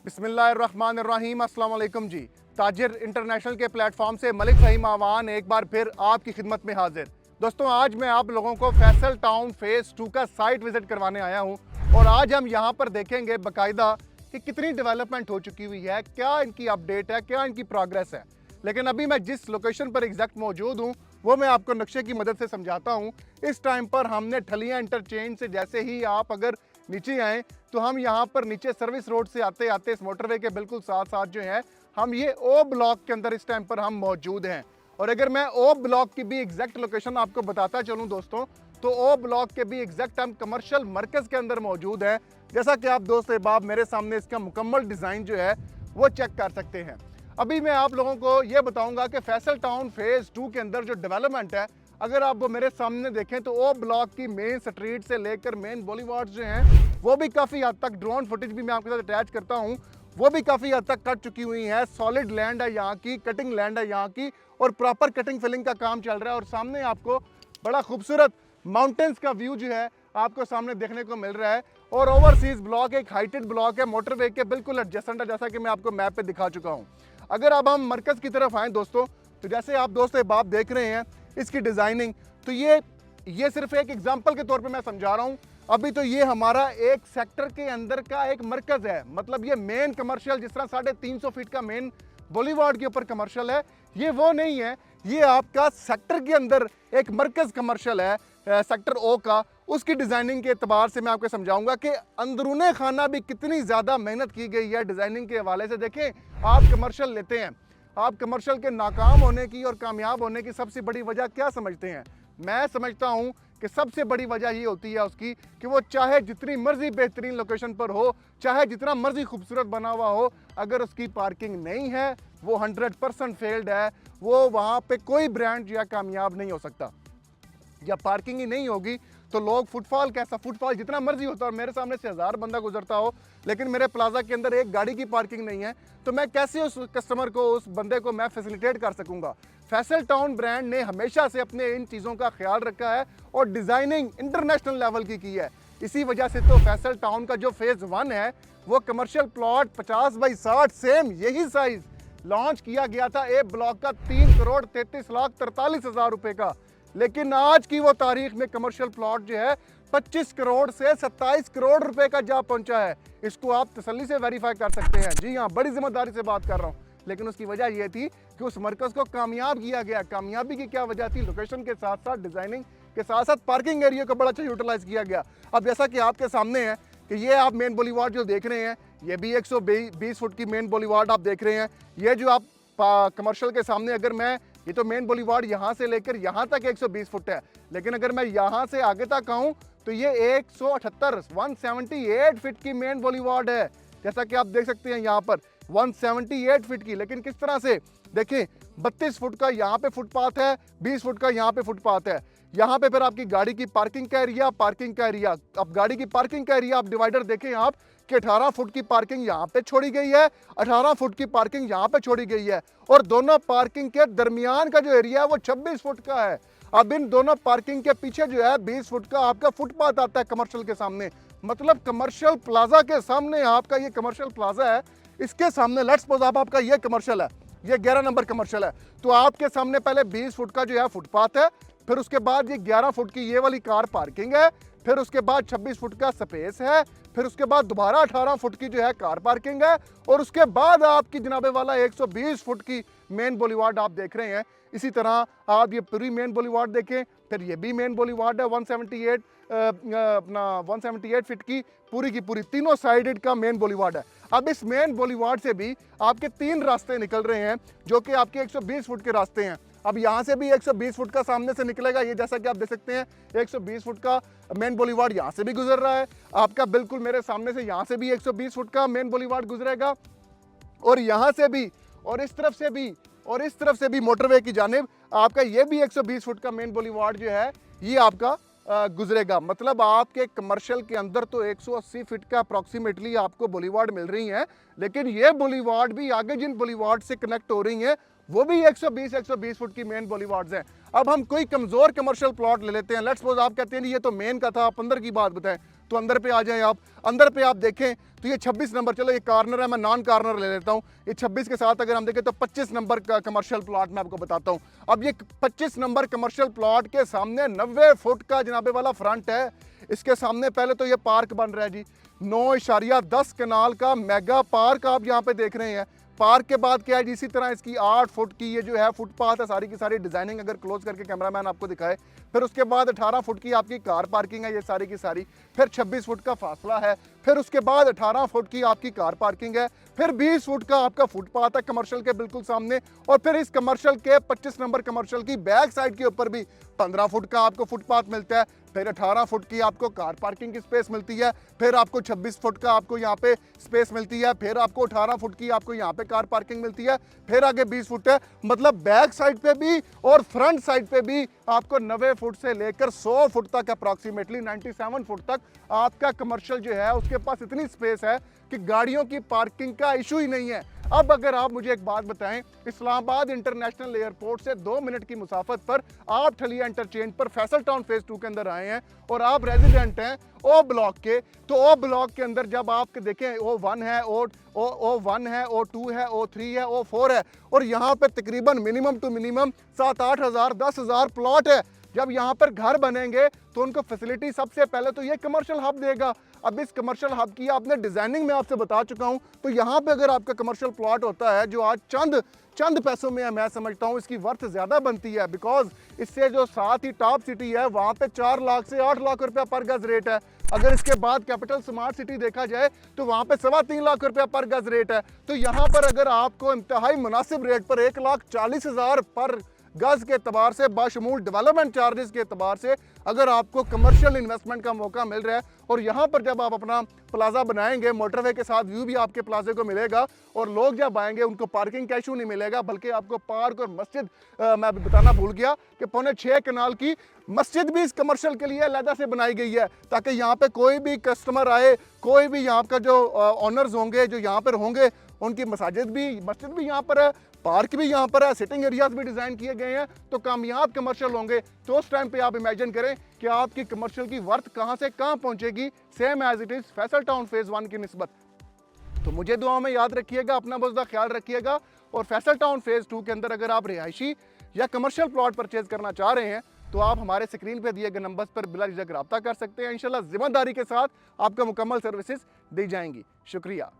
बिस्मिल्लाहिर्रहमानिर्रहीम, अस्सलाम वालेकुम जी। ताजिर इंटरनेशनल के प्लेटफॉर्म से मलिक फ़हीम आवान एक बार फिर आपकी खिदमत में हाजिर। दोस्तों, आज मैं आप लोगों को फैसल टाउन फेज़ 2 का साइट विज़िट करवाने आया हूँ और आज हम यहाँ पर देखेंगे बाकायदा कि कितनी डेवलपमेंट हो चुकी हुई है, क्या इनकी अपडेट है, क्या इनकी प्रोग्रेस है। लेकिन अभी मैं जिस लोकेशन पर एग्जैक्ट मौजूद हूँ वो मैं आपको नक्शे की मदद से समझाता हूँ। इस टाइम पर हमने ठलियाँ इंटरचेंज से जैसे ही आप अगर नीचे आएँ तो हम यहाँ पर नीचे सर्विस रोड से आते आते इस मोटरवे के बिल्कुल साथ साथ जो है हम ये ओ ब्लॉक के अंदर इस टाइम पर हम मौजूद हैं। और अगर मैं ओ ब्लॉक की भी एग्जैक्ट लोकेशन आपको बताता चलूँ दोस्तों, तो ओ ब्लॉक के भी एग्जैक्ट हम कमर्शियल मरकज़ के अंदर मौजूद हैं। जैसा कि आप दोस्त अहबाब मेरे सामने इसका मुकम्मल डिज़ाइन जो है वो चेक कर सकते हैं। अभी मैं आप लोगों को ये बताऊंगा कि फैसल टाउन फेज़ 2 के अंदर जो डेवलपमेंट है, अगर आप वो मेरे सामने देखें तो ओ ब्लॉक की मेन स्ट्रीट से लेकर मेन बॉलीवार्ड जो हैं वो भी काफ़ी हद तक, ड्रोन फुटेज भी मैं आपके साथ अटैच करता हूँ, वो भी काफ़ी हद तक कट चुकी हुई है। सॉलिड लैंड है यहाँ की, कटिंग लैंड है यहाँ की और प्रॉपर कटिंग फिलिंग का काम चल रहा है। और सामने आपको बड़ा खूबसूरत माउंटेन्स का व्यू जो है आपको सामने देखने को मिल रहा है। और ओवरसीज ब्लॉक एक हाइटेड ब्लॉक है, मोटरवे के बिल्कुल एडजेसेंट है, जैसा कि मैं आपको मैप पे दिखा चुका हूँ। अगर अब हम मरकज़ की तरफ आएँ दोस्तों, तो जैसे आप दोस्त अहबाब देख रहे हैं इसकी डिज़ाइनिंग, तो ये सिर्फ एक एग्जांपल के तौर पे मैं समझा रहा हूँ। अभी तो ये हमारा एक सेक्टर के अंदर का एक मरकज़ है, मतलब ये मेन कमर्शियल जिस तरह 350 फीट का मेन बॉलीवार्ड के ऊपर कमर्शियल है, ये वो नहीं है। ये आपका सेक्टर के अंदर एक मरकज़ कमर्शियल है, सेक्टर ओ का। उसकी डिज़ाइनिंग के एतबार से मैं आपको समझाऊंगा कि अंदरूने खाना भी कितनी ज़्यादा मेहनत की गई है डिज़ाइनिंग के हवाले से। देखें, आप कमर्शियल लेते हैं, आप कमर्शियल के नाकाम होने की और कामयाब होने की सबसे बड़ी वजह क्या समझते हैं? मैं समझता हूं कि सबसे बड़ी वजह ये होती है उसकी कि वो चाहे जितनी मर्जी बेहतरीन लोकेशन पर हो, चाहे जितना मर्जी खूबसूरत बना हुआ हो, अगर उसकी पार्किंग नहीं है वो 100% फेल्ड है। वो वहाँ पे कोई ब्रांड जो है कामयाब नहीं हो सकता। जब पार्किंग ही नहीं होगी तो लोग, फुटफॉल कैसा, फुटफॉल जितना मर्जी होता है और मेरे सामने से 1000 बंदा गुजरता हो लेकिन मेरे प्लाजा के अंदर एक गाड़ी की पार्किंग नहीं है, तो मैं कैसे उस कस्टमर को, उस बंदे को मैं फैसिलिटेट कर सकूंगा? फैसल टाउन ब्रांड ने हमेशा से अपने इन चीज़ों का ख्याल रखा है और डिज़ाइनिंग इंटरनेशनल लेवल की है। इसी वजह से तो फैसल टाउन का जो फेज़ 1 है वो कमर्शियल प्लॉट 50 बाई 60 सेम यही साइज़ लॉन्च किया गया था ए ब्लॉक का 3,33,43,000 रुपए का। लेकिन आज की वो तारीख में कमर्शियल प्लॉट जो है 25 करोड़ से 27 करोड़ रुपए का जा पहुंचा है। इसको आप तसल्ली से वेरीफाई कर सकते हैं। जी हाँ, बड़ी जिम्मेदारी से बात कर रहा हूँ। लेकिन उसकी वजह यह थी कि उस मरकज़ को कामयाब किया गया। कामयाबी की क्या वजह थी? लोकेशन के साथ साथ, डिज़ाइनिंग के साथ साथ पार्किंग एरिया को बड़ा अच्छा यूटिलाइज किया गया। अब जैसा कि आपके सामने है कि ये आप मेन बॉलीवार्ड जो देख रहे हैं, ये भी 120 फुट की मेन बॉलीवार्ड आप देख रहे हैं। ये जो आप कमर्शियल के सामने, अगर मैं, ये तो मेन बॉलीवार्ड यहाँ से लेकर यहाँ तक 120 फुट है, लेकिन अगर मैं यहाँ से आगे तक आऊँ तो ये 178 फीट की मेन बॉलीवार्ड है। जैसा कि आप देख सकते हैं यहाँ पर 178 फीट की। लेकिन किस तरह से देखें, 32 फुट का यहाँ पे फुटपाथ है, 20 फुट का यहाँ पे फुटपाथ है। यहाँ पे फिर आपकी गाड़ी की पार्किंग का एरिया, अब गाड़ी की पार्किंग का एरिया आप डिवाइडर देखें आप कि 18 फुट की पार्किंग यहाँ पे छोड़ी गई है, 18 फुट की पार्किंग यहाँ पे छोड़ी गई है और दोनों पार्किंग के दरमियान का जो एरिया है वो 26 फुट का है। अब इन दोनों पार्किंग के पीछे जो है 20 फुट का आपका फुटपाथ आता है कमर्शियल के सामने। मतलब कमर्शियल प्लाजा के सामने आपका ये कमर्शियल प्लाजा है, इसके सामने लेट्स सपोज आपका ये कमर्शियल है, ये 11 नंबर कमर्शियल है, तो आपके सामने पहले 20 फुट का जो है फुटपाथ है, फिर उसके बाद ये 11 फुट की ये वाली कार पार्किंग है, फिर उसके बाद 26 फुट का स्पेस है, फिर उसके बाद दोबारा 18 फुट की जो है कार पार्किंग है और उसके बाद आपकी जनाबे वाला 120 फुट की मेन बॉलीवार्ड आप देख रहे हैं। इसी तरह आप ये पूरी मेन बॉलीवार्ड देखें, फिर ये भी मेन बॉलीवार्ड है 178 फीट की पूरी तीनों साइडेड का मेन बॉलीवार्ड है। अब इस मेन बॉलीवार्ड से भी आपके 3 रास्ते निकल रहे हैं जो कि आपके 120 फुट के रास्ते हैं। अब यहाँ से भी 120 फुट का सामने से निकलेगा, ये जैसा कि आप देख सकते हैं 120 फुट का मेन बॉलीवार्ड यहाँ से भी गुजर रहा है आपका, बिल्कुल मेरे सामने से यहाँ से भी 120 फुट का मेन बॉलीवार्ड गुजरेगा और यहाँ से भी और इस तरफ से भी और इस तरफ से भी मोटरवे की जानिब आपका ये भी 120 फुट का मेन बॉलीवार्ड जो है ये आपका गुजरेगा। मतलब आपके कमर्शियल के अंदर तो 180 फीट का अप्रॉक्सीमेटली आपको बॉलीवार्ड मिल रही हैं, लेकिन ये बॉलीवार्ड भी आगे जिन बॉलीवार्ड से कनेक्ट हो रही हैं वो भी 120 फुट की मेन बॉलीवार्ड्स हैं। अब हम कोई कमज़ोर कमर्शियल प्लॉट ले लेते हैं, लेट्स सपोज आप कहते हैं ये तो मेन का था, आप अंदर की बात बताएं, तो अंदर पे आ जाएं आप। अंदर पे आप देखें तो ये 26 नंबर, चलो ये कॉर्नर है, मैं नॉन कॉर्नर ले लेता हूँ। ये 26 के साथ अगर हम देखें तो 25 नंबर का कमर्शियल प्लॉट मैं आपको बताता हूँ। अब ये 25 नंबर कमर्शियल प्लॉट के सामने 90 फुट का जनाबे वाला फ्रंट है। इसके सामने पहले तो ये पार्क बन रहा है जी, 9.10 कनाल का मेगा पार्क आप यहाँ पे देख रहे हैं। पार्क के बाद क्या है जी, इसी तरह इसकी 8 फुट की ये जो है फुटपाथ है, सारी की सारी डिजाइनिंग अगर क्लोज करके कैमरामैन आपको दिखाए। फिर उसके बाद 18 फुट की आपकी कार पार्किंग है ये सारी की सारी। फिर 26 फुट का फासला है। फिर उसके बाद 18 फुट की आपकी कार पार्किंग है। फिर 20 फुट का आपका फुटपाथ है कमर्शियल के बिल्कुल सामने। और फिर इस कमर्शियल के 25 नंबर कमर्शियल की बैक साइड के ऊपर भी 15 फुट का आपको फुटपाथ मिलता है। फिर 18 फुट की आपको कार पार्किंग की स्पेस मिलती है। फिर आपको 26 फुट का आपको यहाँ पे स्पेस मिलती है। फिर आपको 18 फुट की आपको यहाँ पे कार पार्किंग मिलती है। फिर आगे 20 फुट है। मतलब बैक साइड पे भी और फ्रंट साइड पे भी आपको 90 फुट से लेकर 100 फुट तक, अप्रॉक्सीमेटली 97 फुट तक आपका कमर्शियल जो है उसके पास इतनी स्पेस है कि गाड़ियों की पार्किंग का इशू ही नहीं है। अब अगर आप मुझे एक बात बताएं, इस्लामाबाद इंटरनेशनल एयरपोर्ट से 2 मिनट की मुसाफत पर आप ठलिया इंटरचेंज पर फैसल टाउन फेज 2 के अंदर आए हैं और आप रेजिडेंट हैं ओ ब्लॉक के, तो ओ ब्लॉक के अंदर जब आप देखें O1 है, O1 है, O2 है, O3 है, O4 है, और यहाँ पे तकरीबन मिनिमम टू मिनिमम 7-8 हज़ार 10 हज़ार प्लॉट है। जब यहाँ पर घर बनेंगे तो उनको फैसिलिटी सबसे पहले तो ये कमर्शियल हब देगा। अब इस कमर्शियल हब की आपने डिजाइनिंग में आपसे बता चुका हूँ। तो यहाँ पे अगर आपका कमर्शियल प्लॉट होता है जो आज चंद पैसों में है, मैं समझता हूँ इसकी वर्थ ज़्यादा बनती है, बिकॉज इससे जो साथ ही टॉप सिटी है वहाँ पे 4 लाख से 8 लाख रुपया पर गज रेट है। अगर इसके बाद कैपिटल स्मार्ट सिटी देखा जाए तो वहाँ पे 3.25 लाख रुपया पर गज रेट है। तो यहाँ पर अगर आपको इंतहाई मुनासिब रेट पर 1,40,000 पर गज के एतबार से, बाशमूल डेवलपमेंट चार्जेस के एतबार से अगर आपको कमर्शियल इन्वेस्टमेंट का मौका मिल रहा है, और यहाँ पर जब आप अपना प्लाजा बनाएंगे मोटरवे के साथ व्यू भी आपके प्लाजे को मिलेगा, और लोग जब आएंगे उनको पार्किंग का इशू नहीं मिलेगा, बल्कि आपको पार्क और मस्जिद, मैं अभी बताना भूल गया कि 6.25 कनाल की मस्जिद भी इस कमर्शियल के लिए अलग से बनाई गई है, ताकि यहाँ पे कोई भी कस्टमर आए, कोई भी यहाँ का जो ऑनर्स होंगे जो यहाँ पर होंगे, उनकी मस्जिद भी यहाँ पर है, पार्क भी यहाँ पर है, सिटिंग एरियाज भी डिज़ाइन किए गए हैं, तो कामयाब कमर्शियल होंगे। तो उस टाइम पे आप इमेजिन करें कि आपकी कमर्शियल की वर्थ कहाँ से कहाँ पहुँचेगी, same as it is Faisal town phase 1 की निस्बत। तो मुझे दुआ में याद रखिएगा, अपना बहुत ख्याल रखिएगा, और फैसल टाउन फेज़ 2 के अंदर अगर आप रिहायशी या कमर्शियल प्लॉट परचेज करना चाह रहे हैं तो आप हमारे स्क्रीन पे दिए गए नंबर्स पर बिला झिझक रब्ता कर सकते हैं। इंशाल्लाह जिम्मेदारी के साथ आपका मुकम्मल सर्विसेज दी जाएंगी। शुक्रिया।